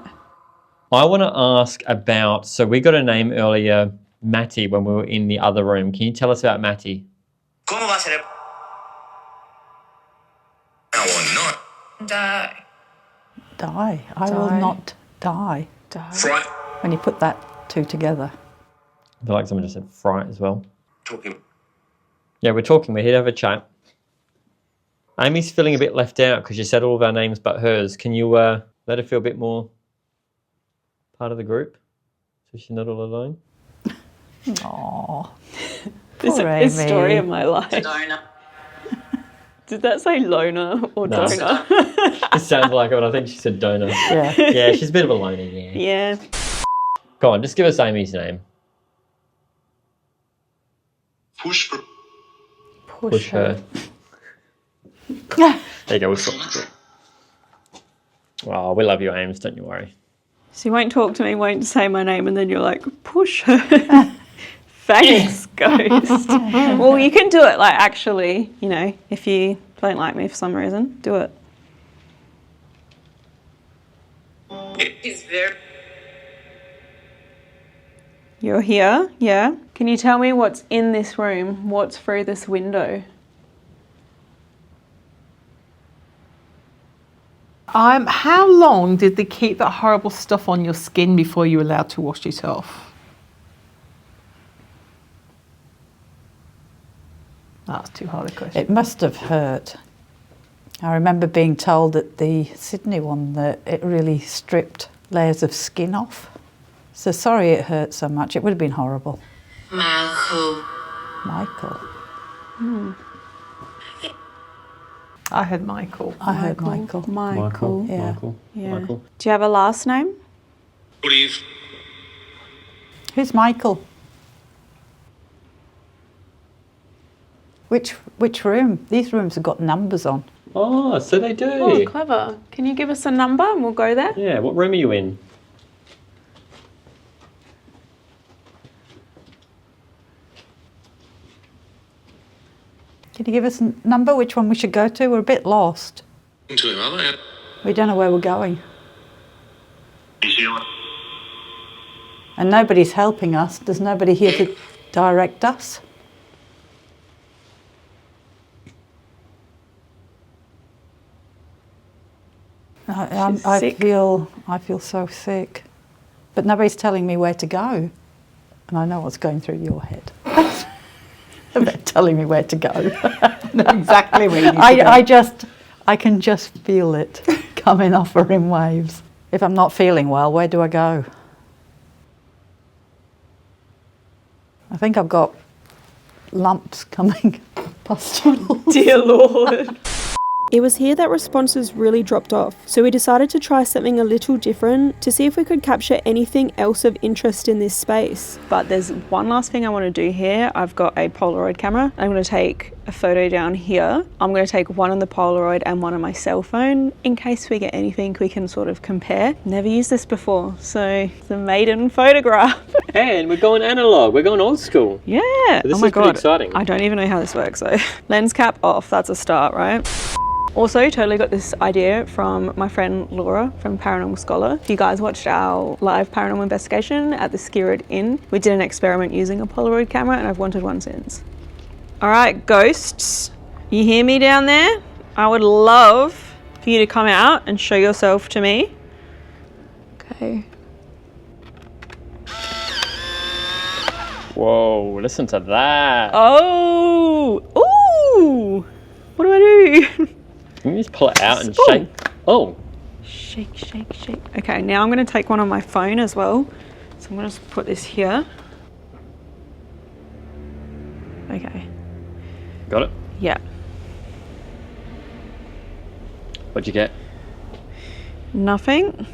I want to ask about, so we got a name earlier, Matty, when we were in the other room. Can you tell us about Matty? ¿Cómo va a ser? I will not die. Die. I will Die. not die. Fright. When you put that two together. I feel like someone just said fright as well. Talking. Yeah, we're talking. We're here to have a chat. Amy's feeling a bit left out because you said all of our names but hers. Can you let her feel a bit more part of the group so she's not all alone? Aww. This Poor is the story Amy. of my life. Donor. Did that say loner or No. donor? It sounds like it, but I think she said donor. Yeah. Yeah, she's a bit of a loner, yeah. Yeah. Go on, just give us Amy's name. Push. Push her. There you go. We'll talk. Oh, we love you, Ames. Don't you worry. So you won't talk to me, won't say my name, and then you're like, push her. Thanks, ghost. Well, you can do it, like, actually, you know, if you don't like me for some reason, do it. It is very. You're here, yeah? Can you tell me what's in this room? What's through this window? How long did they keep that horrible stuff on your skin before you were allowed to wash it off? That's too hard a question. It must have hurt. I remember being told at the Sydney one that it really stripped layers of skin off. So sorry it hurt so much. It would have been horrible. Michael. Michael. I heard Michael. I heard Michael. Michael. Yeah. Michael. Yeah. Michael. Do you have a last name? Please. Who's Michael? Which room? These rooms have got numbers on. Oh, so they do. Oh, clever. Can you give us a number and we'll go there? Yeah, what room are you in? Can you give us a number? Which one we should go to? We're a bit lost. To him, are they? We don't know where we're going. And nobody's helping us. There's nobody here to direct us. I sick. feel so sick. But nobody's telling me where to go. And I know what's going through your head. They're telling me where to go. Exactly where you need to go. I can just feel it coming off her in waves. If I'm not feeling well, where do I go? I think I've got lumps coming. Pustules. Dear Lord. It was here that responses really dropped off, so we decided to try something a little different to see if we could capture anything else of interest in this space. But there's one last thing I want to do here. I've got a Polaroid camera. I'm going to take a photo down here. I'm going to take one on the Polaroid and one on my cell phone in case we get anything we can sort of compare. Never used this before, so it's a maiden photograph. And we're going analog. We're going old school. Yeah. This oh my is pretty God. exciting. I don't even know how this works. So lens cap off, that's a start, right? Also, totally got this idea from my friend Laura from Paranormal Scholar. If you guys watched our live paranormal investigation at the Skirrid Inn, we did an experiment using a Polaroid camera and I've wanted one since. All right, ghosts, you hear me down there? I would love for you to come out and show yourself to me. Okay. Whoa, listen to that. Oh, ooh, what do I do? Can you just pull it out and Spoon. shake? Oh. Shake, shake, shake. Okay, now I'm gonna take one on my phone as well. So I'm gonna just put this here. Okay, Got it? yeah. What'd you get? Nothing.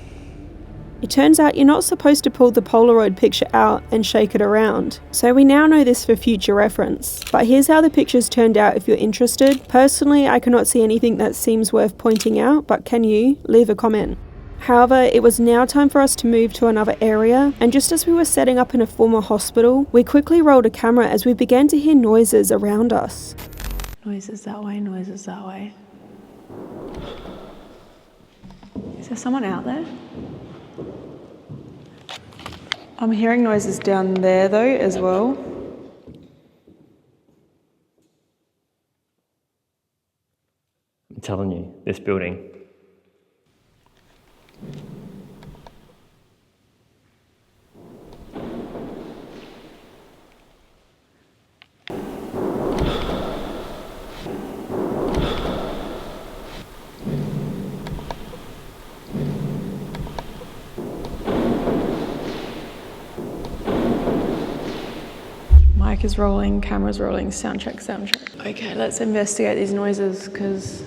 It turns out you're not supposed to pull the Polaroid picture out and shake it around, so we now know this for future reference. But here's how the pictures turned out if you're interested. Personally, I cannot see anything that seems worth pointing out, but can you? Leave a comment. However, it was now time for us to move to another area, and just as we were setting up in a former hospital, we quickly rolled a camera as we began to hear noises around us. Noises that way, noises that way. Is there someone out there? I'm hearing noises down there though as well. I'm telling you, this building. Mic is rolling, camera's rolling, sound check, sound check. Okay, let's investigate these noises because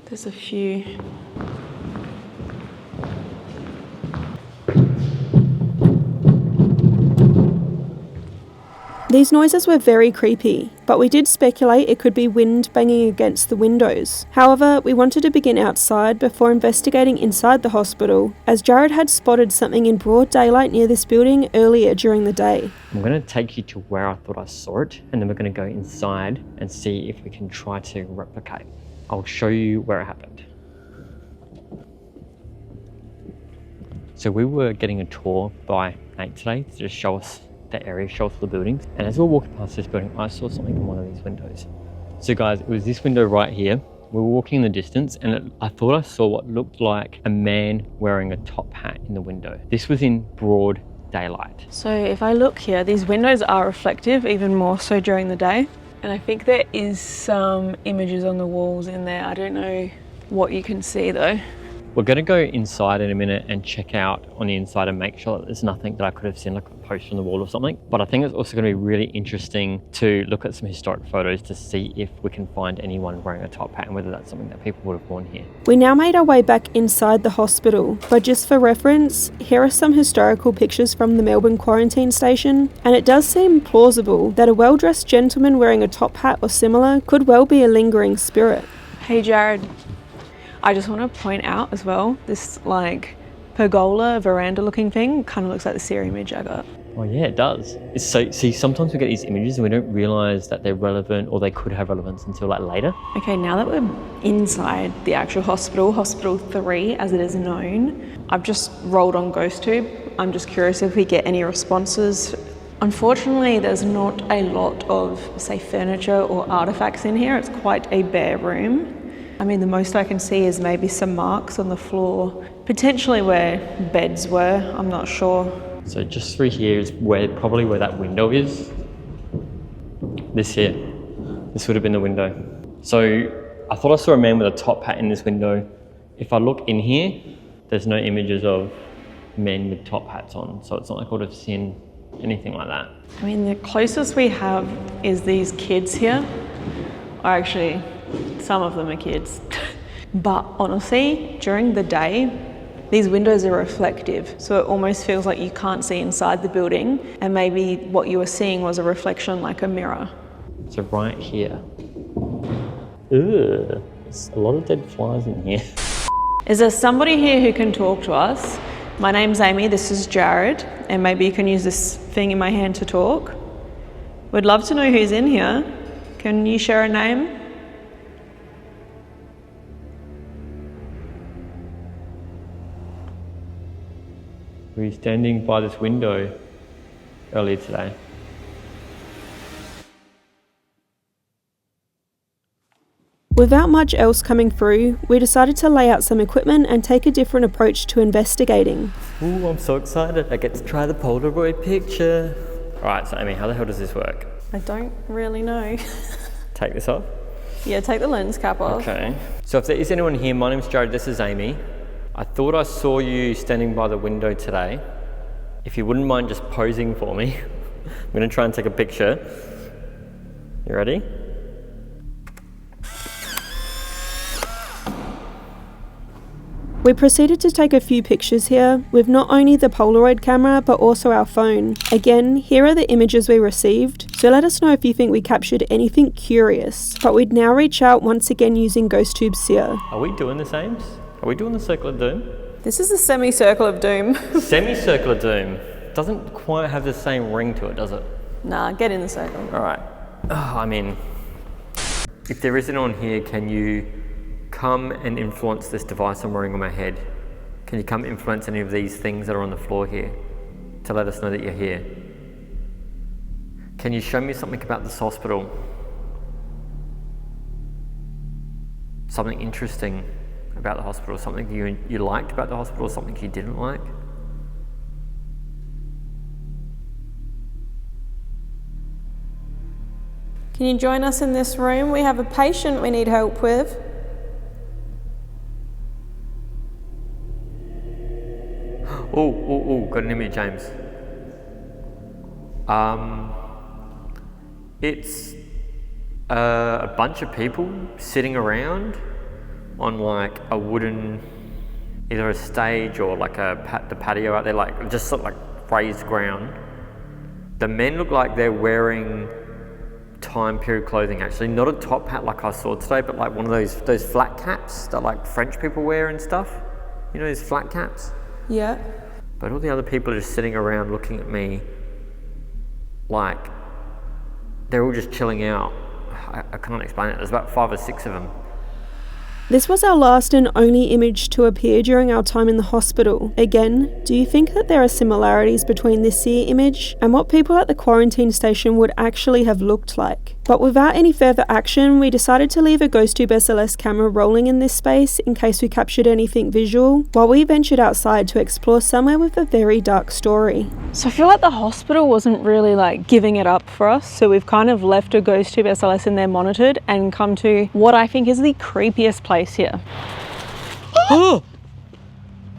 there's a few. These noises were very creepy, but we did speculate it could be wind banging against the windows. However, we wanted to begin outside before investigating inside the hospital, as Jared had spotted something in broad daylight near this building earlier during the day. I'm going to take you to where I thought I saw it, and then we're going to go inside and see if we can try to replicate. I'll show you where it happened. So we were getting a tour by Nate today to just show us the area, show us the buildings. And as we were walking past this building, I saw something in one of these windows. So guys, it was this window right here. We were walking in the distance and I thought I saw what looked like a man wearing a top hat in the window. This was in broad daylight. So if I look here, these windows are reflective, even more so during the day. And I think there is some images on the walls in there. I don't know what you can see though. We're going to go inside in a minute and check out on the inside and make sure that there's nothing that I could have seen, like a poster on the wall or something. But I think it's also going to be really interesting to look at some historic photos to see if we can find anyone wearing a top hat and whether that's something that people would have worn here. We now made our way back inside the hospital, but just for reference, here are some historical pictures from the Melbourne Quarantine Station, and it does seem plausible that a well-dressed gentleman wearing a top hat or similar could well be a lingering spirit. Hey Jared, I just want to point out as well, this like pergola veranda looking thing kind of looks like the Siri image I got. Oh yeah, it does. It's so, see, sometimes we get these images and we don't realize that they're relevant or they could have relevance until like later. Okay, now that we're inside the actual hospital, Hospital 3 as it is known, I've just rolled on GhostTube. I'm just curious if we get any responses. Unfortunately, there's not a lot of, say, furniture or artifacts in here. It's quite a bare room. I mean, the most I can see is maybe some marks on the floor, potentially where beds were, I'm not sure. So just through here is probably where that window is. This here, this would have been the window. So I thought I saw a man with a top hat in this window. If I look in here, there's no images of men with top hats on. So it's not like I would have seen anything like that. I mean, the closest we have is these kids here. Or actually, some of them are kids. But honestly, during the day, these windows are reflective. So it almost feels like you can't see inside the building. And maybe what you were seeing was a reflection like a mirror. So right here. Ugh, there's a lot of dead flies in here. Is there somebody here who can talk to us My name's Amy, this is Jared, and maybe you can use this thing in my hand to talk. We'd love to know who's in here. Can you share a name? Were you standing by this window earlier today? Without much else coming through, we decided to lay out some equipment and take a different approach to investigating. Ooh, I'm so excited. I get to try the Polaroid picture. All right, so Amy, how the hell does this work? I don't really know. Take this off? Yeah, take the lens cap off. Okay. So if there is anyone here, my name's Jared, this is Amy. I thought I saw you standing by the window today. If you wouldn't mind just posing for me, I'm gonna try and take a picture. You ready? We proceeded to take a few pictures here with not only the Polaroid camera but also our phone. Again, here are the images we received, so let us know if you think we captured anything curious. But we'd now reach out once again using GhostTube Seer. Are we doing the same? Are we doing the Circle of Doom? This is the semicircle of doom. Semicircle of Doom. Doesn't quite have the same ring to it, does it? Nah, get in the circle. All right. I mean, if there is anyone here, can you come and influence this device I'm wearing on my head? Can you come influence any of these things that are on the floor here to let us know that you're here? Can you show me something about this hospital? Something interesting about the hospital, something you liked about the hospital, something you didn't like? Can you join us in this room? We have a patient we need help with. Oh, got an image, James. It's a bunch of people sitting around on like a wooden, either a stage or like the patio out there, like just sort of like raised ground. The men look like they're wearing time period clothing, actually, not a top hat like I saw today, but like one of those flat caps that like French people wear and stuff. You know, those flat caps? Yeah. But all the other people are just sitting around looking at me like they're all just chilling out. I can't explain it. There's about 5 or 6 of them. This was our last and only image to appear during our time in the hospital. Again, do you think that there are similarities between this Seer image and what people at the quarantine station would actually have looked like? But without any further action, we decided to leave a GhostTube SLS camera rolling in this space in case we captured anything visual, while we ventured outside to explore somewhere with a very dark story. So I feel like the hospital wasn't really like giving it up for us, so we've kind of left a GhostTube SLS in there monitored and come to what I think is the creepiest place here.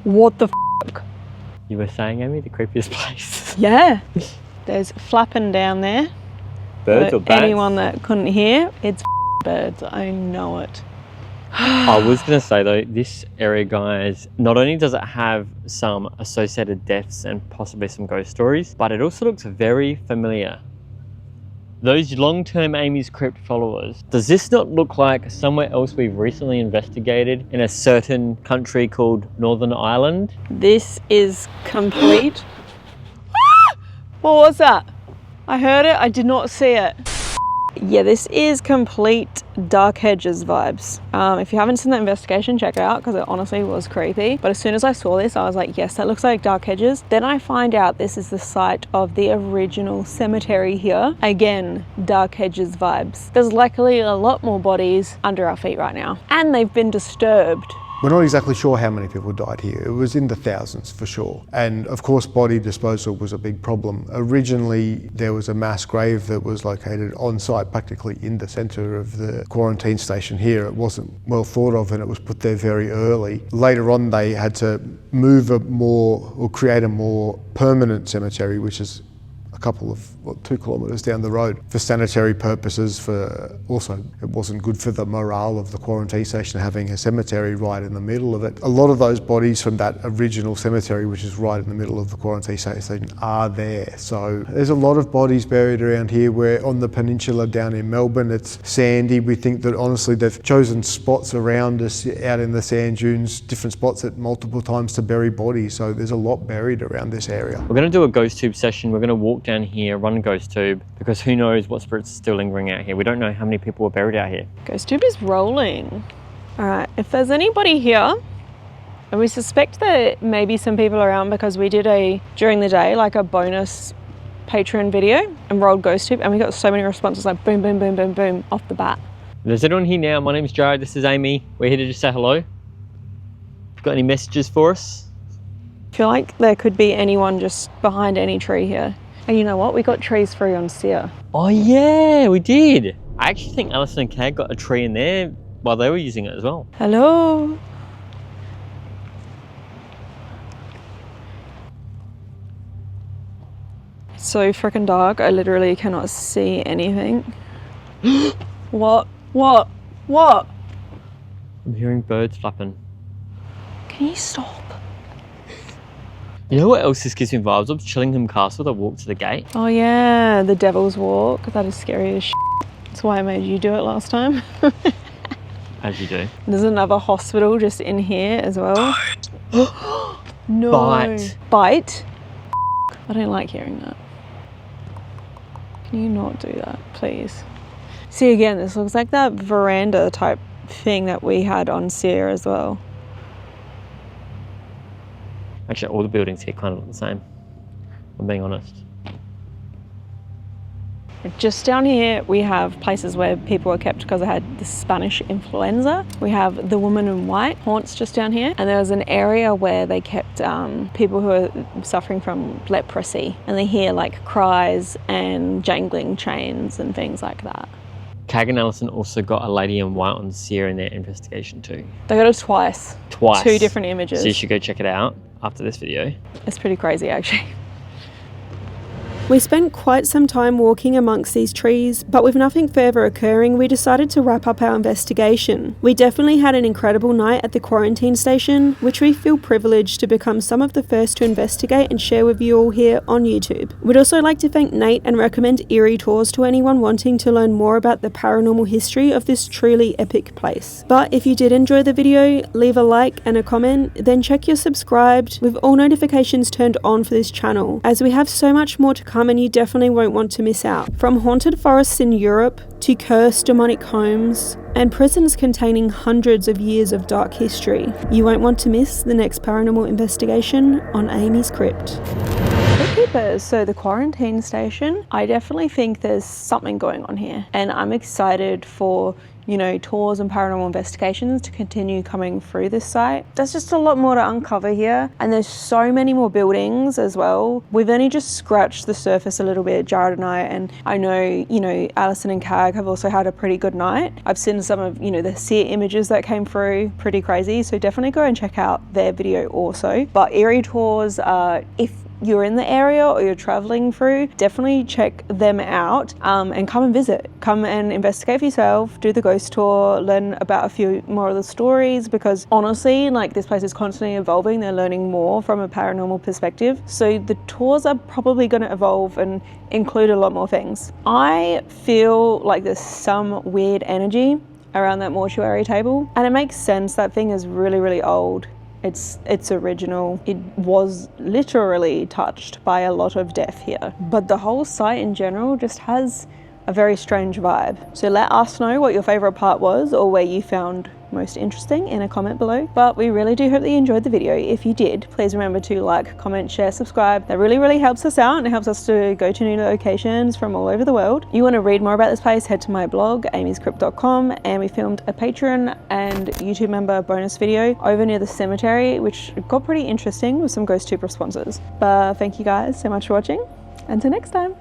What the f***? You were saying, Amy, the creepiest place? Yeah. There's flapping down there. Birds or bats? Anyone that couldn't hear, it's birds. I know it. I was going to say though, this area, guys, not only does it have some associated deaths and possibly some ghost stories, but it also looks very familiar. Those long-term AmysCrypt followers, does this not look like somewhere else we've recently investigated in a certain country called Northern Ireland? This is complete. What was that? I heard it, I did not see it. Yeah, this is complete Dark Hedges vibes. If you haven't seen that investigation, check it out because it honestly was creepy. But as soon as I saw this, I was like, yes, that looks like Dark Hedges. Then I find out this is the site of the original cemetery here. Again, Dark Hedges vibes. There's likely a lot more bodies under our feet right now, and they've been disturbed. We're not exactly sure how many people died here. It was in the thousands for sure. And of course, body disposal was a big problem. Originally, there was a mass grave that was located on site, practically in the centre of the quarantine station here. It wasn't well thought of and it was put there very early. Later on, they had to move create a more permanent cemetery, which is couple of, 2 kilometres down the road for sanitary purposes. For also, it wasn't good for the morale of the quarantine station having a cemetery right in the middle of it. A lot of those bodies from that original cemetery, which is right in the middle of the quarantine station, are there. So there's a lot of bodies buried around here. Where on the peninsula down in Melbourne, it's sandy. We think that honestly they've chosen spots around us out in the sand dunes, different spots at multiple times to bury bodies. So there's a lot buried around this area. We're going to do a ghost tube session. We're going to walk down here, run a ghost tube, because who knows what spirits are still lingering out here. We don't know how many people are buried out here. Ghost tube is rolling. All right, if there's anybody here, and we suspect that maybe some people are around because we did during the day, like a bonus Patreon video and rolled ghost tube, and we got so many responses like boom, boom, boom, boom, boom off the bat. If there's anyone here now, my name's Jared, this is Amy. We're here to just say hello. If you've got any messages for us? I feel like there could be anyone just behind any tree here. And you know what? We got trees free on Sear. Oh yeah, we did. I actually think Alison and Cag got a tree in there while they were using it as well. Hello. It's so freaking dark. I literally cannot see anything. What? What? What? I'm hearing birds flapping. Can you stop? You know what else this gives me vibes of? Chillingham Castle, the walk to the gate. Oh yeah, the Devil's Walk. That is scary as shit. That's why I made you do it last time. As you do. There's another hospital just in here as well. No. Bite. Bite? I don't like hearing that. Can you not do that, please? See, again, this looks like that veranda type thing that we had on Sear as well. Actually, all the buildings here kind of look the same, if I'm being honest. Just down here, we have places where people were kept because they had the Spanish influenza. We have the Woman in White haunts just down here. And there was an area where they kept people who are suffering from leprosy. And they hear like cries and jangling chains and things like that. Cag and Alison also got a lady in white on Sear in their investigation too. They got it twice. Twice. 2 different images. So you should go check it out after this video. It's pretty crazy actually. We spent quite some time walking amongst these trees, but with nothing further occurring, we decided to wrap up our investigation. We definitely had an incredible night at the quarantine station, which we feel privileged to become some of the first to investigate and share with you all here on YouTube. We'd also like to thank Nate and recommend Eerie Tours to anyone wanting to learn more about the paranormal history of this truly epic place. But if you did enjoy the video, leave a like and a comment, then check you're subscribed with all notifications turned on for this channel, as we have so much more to come and you definitely won't want to miss out. From haunted forests in Europe to cursed demonic homes and prisons containing hundreds of years of dark history, you won't want to miss the next paranormal investigation on AmysCrypt. Keepers, so the quarantine station, I definitely think there's something going on here, and I'm excited for, you know, tours and paranormal investigations to continue coming through this site. There's just a lot more to uncover here, and there's so many more buildings as well. We've only just scratched the surface a little bit, Jared and I, and I know, you know, Alison and Cag have also had a pretty good night. I've seen some of, you know, the Sear images that came through, pretty crazy, so definitely go and check out their video also. But Eerie Tours, if you're in the area or you're traveling through, definitely check them out and come and visit. Come and investigate for yourself, do the ghost tour, learn about a few more of the stories, because honestly, like, this place is constantly evolving. They're learning more from a paranormal perspective. So the tours are probably going to evolve and include a lot more things. I feel like there's some weird energy around that mortuary table, and it makes sense. That thing is really, really old. It's original. It was literally touched by a lot of death here. But the whole site in general just has a very strange vibe. So let us know what your favorite part was or where you found most interesting in a comment below. But we really do hope that you enjoyed the video. If you did, please remember to like, comment, share, subscribe. That really, really helps us out and it helps us to go to new locations from all over the world. You want to read more about this place, head to my blog, AmysCrypt.com, and we filmed a Patreon and YouTube member bonus video over near the cemetery, which got pretty interesting with some GhostTube responses. But thank you guys so much for watching. Until next time.